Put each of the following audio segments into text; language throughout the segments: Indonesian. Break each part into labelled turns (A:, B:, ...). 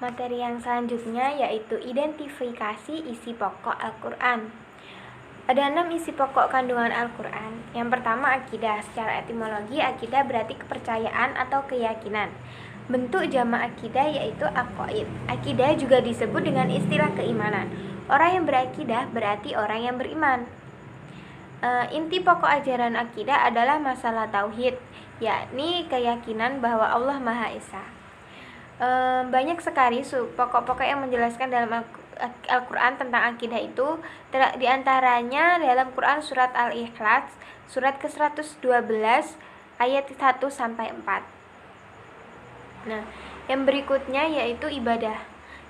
A: Materi yang selanjutnya yaitu identifikasi isi pokok Al-Quran. Ada 6 isi pokok kandungan Al-Quran. Yang pertama, akidah. Secara etimologi, akidah berarti kepercayaan atau keyakinan. Bentuk jamak akidah yaitu aqaid. Akidah juga disebut dengan istilah keimanan. Orang yang berakidah berarti orang yang beriman. Inti pokok ajaran akidah adalah masalah tauhid, yakni keyakinan bahwa Allah Maha Esa. Banyak sekali pokok-pokok yang menjelaskan dalam Al-Quran tentang akidah itu. Di antaranya dalam Quran surat Al-Ikhlas surat ke-112 ayat 1-4. Nah, yang berikutnya yaitu ibadah.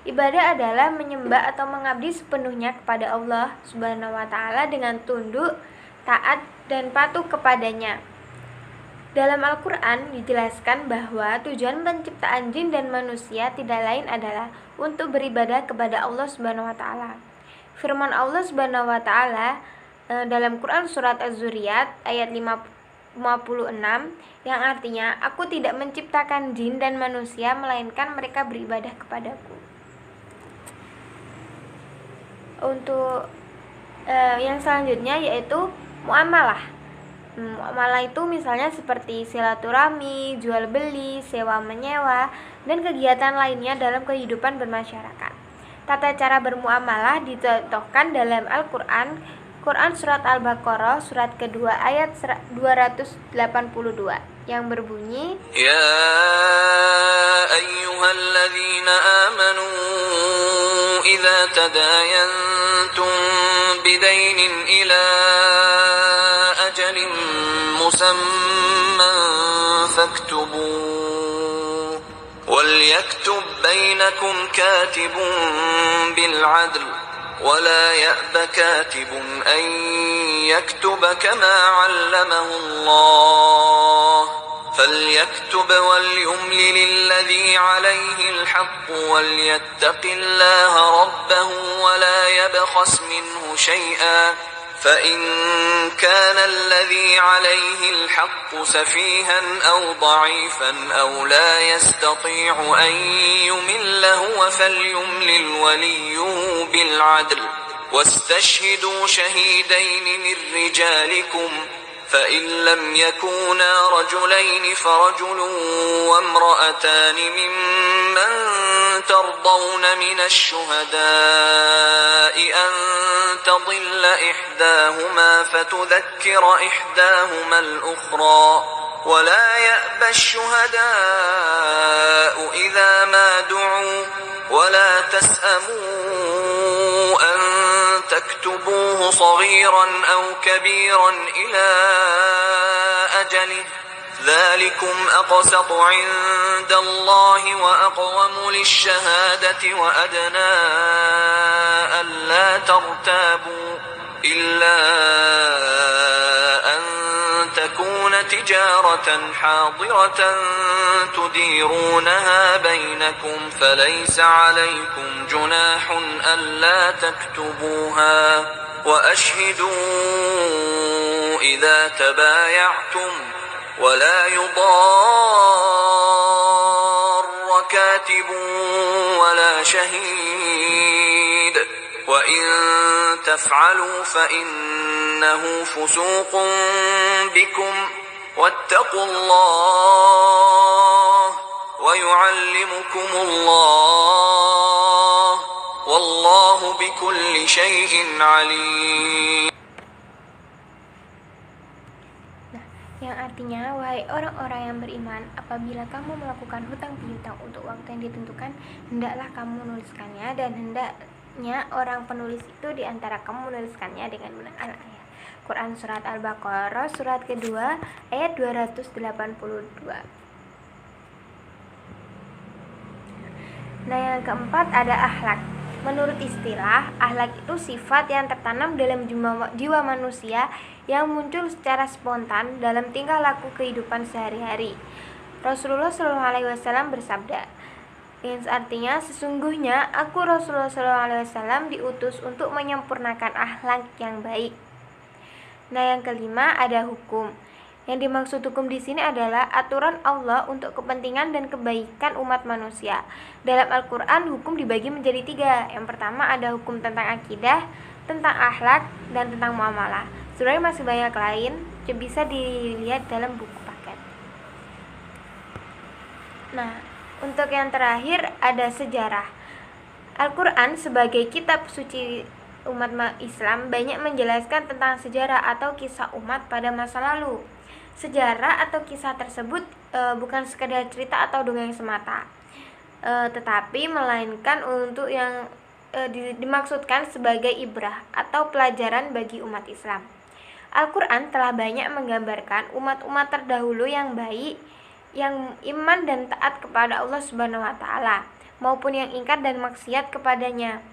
A: Ibadah adalah menyembah atau mengabdi sepenuhnya kepada Allah Subhanahu wa taala dengan tunduk, taat dan patuh kepadanya. Dalam Al-Quran dijelaskan bahwa tujuan penciptaan jin dan manusia tidak lain adalah untuk beribadah kepada Allah Subhanahu wa taala. Firman Allah Subhanahu wa taala dalam Quran surat Az-Zuriyat ayat 56 yang artinya, aku tidak menciptakan jin dan manusia melainkan mereka beribadah kepadaku. Untuk yang selanjutnya yaitu muamalah. Muamalah itu misalnya seperti silaturahmi, jual beli, sewa menyewa, dan kegiatan lainnya dalam kehidupan bermasyarakat. Tata cara bermuamalah dicontohkan dalam Al-Quran, Quran surat Al-Baqarah surat kedua ayat 282 yang berbunyi,
B: Ya ayyuhalladzina amanu idza tadayantum bidainin ila ajalin musamman faktubuh walyaktub bainakum katibun bil'adl ولا يأب كاتب أن يكتب كما علمه الله فليكتب وليملل الذي عليه الحق وليتق الله ربه ولا يبخس منه شيئا فإن كان الذي عليه الحق سفيها أو ضعيفا أو لا يستطيع أن يمل هو فليملل وليه بالعدل واستشهدوا شهيدين من رجالكم فإن لم يكونا رجلين فرجل وامرأتان ممن ترضون من الشهداء أن تضل إحداهما فتذكر إحداهما الأخرى ولا يأبى الشهداء إذا ما دعوا ولا تسأموا أن تكتبوه صغيرا أو كبيرا إلى أجله ذلكم أقسط عند الله وأقوم للشهادة وأدنى ألا ترتابوا إلا أن تكون تجارة حاضرة تديرونها بينكم فليس عليكم جناح ألا تكتبوها وأشهدوا إذا تبايعتم ولا يضار كاتب ولا شهيد وإن تفعلوا فإنه فسوق بكم واتقوا الله ويعلمكم الله والله بكل شيء عليم.
A: Yang artinya, wahai orang-orang yang beriman, apabila kamu melakukan hutang piutang untuk waktu yang ditentukan, hendaklah kamu menuliskannya, dan hendaknya orang penulis itu di antara kamu menuliskannya dengan benar. Al-ayat. Quran surat Al-Baqarah surat kedua ayat 282. Nah, yang keempat ada akhlak. Menurut istilah, akhlak itu sifat yang tertanam dalam jiwa manusia yang muncul secara spontan dalam tingkah laku kehidupan sehari-hari. Rasulullah SAW bersabda, yang artinya, sesungguhnya aku Rasulullah SAW diutus untuk menyempurnakan akhlak yang baik. Nah, yang kelima ada hukum. Yang dimaksud hukum di sini adalah aturan Allah untuk kepentingan dan kebaikan umat manusia. Dalam Al-Quran, hukum dibagi menjadi 3. Yang pertama ada hukum tentang akidah, tentang akhlak, dan tentang muamalah. Sebenarnya masih banyak lain, bisa dilihat dalam buku paket. Nah, untuk yang terakhir ada sejarah. Al-Quran sebagai kitab suci umat Islam banyak menjelaskan tentang sejarah atau kisah umat pada masa lalu. Sejarah atau kisah tersebut bukan sekedar cerita atau dongeng semata, tetapi melainkan untuk yang dimaksudkan sebagai ibrah atau pelajaran bagi umat Islam. Al-Quran telah banyak menggambarkan umat-umat terdahulu yang baik, yang iman dan taat kepada Allah Subhanahu wa Ta'ala, maupun yang ingkar dan maksiat kepadanya.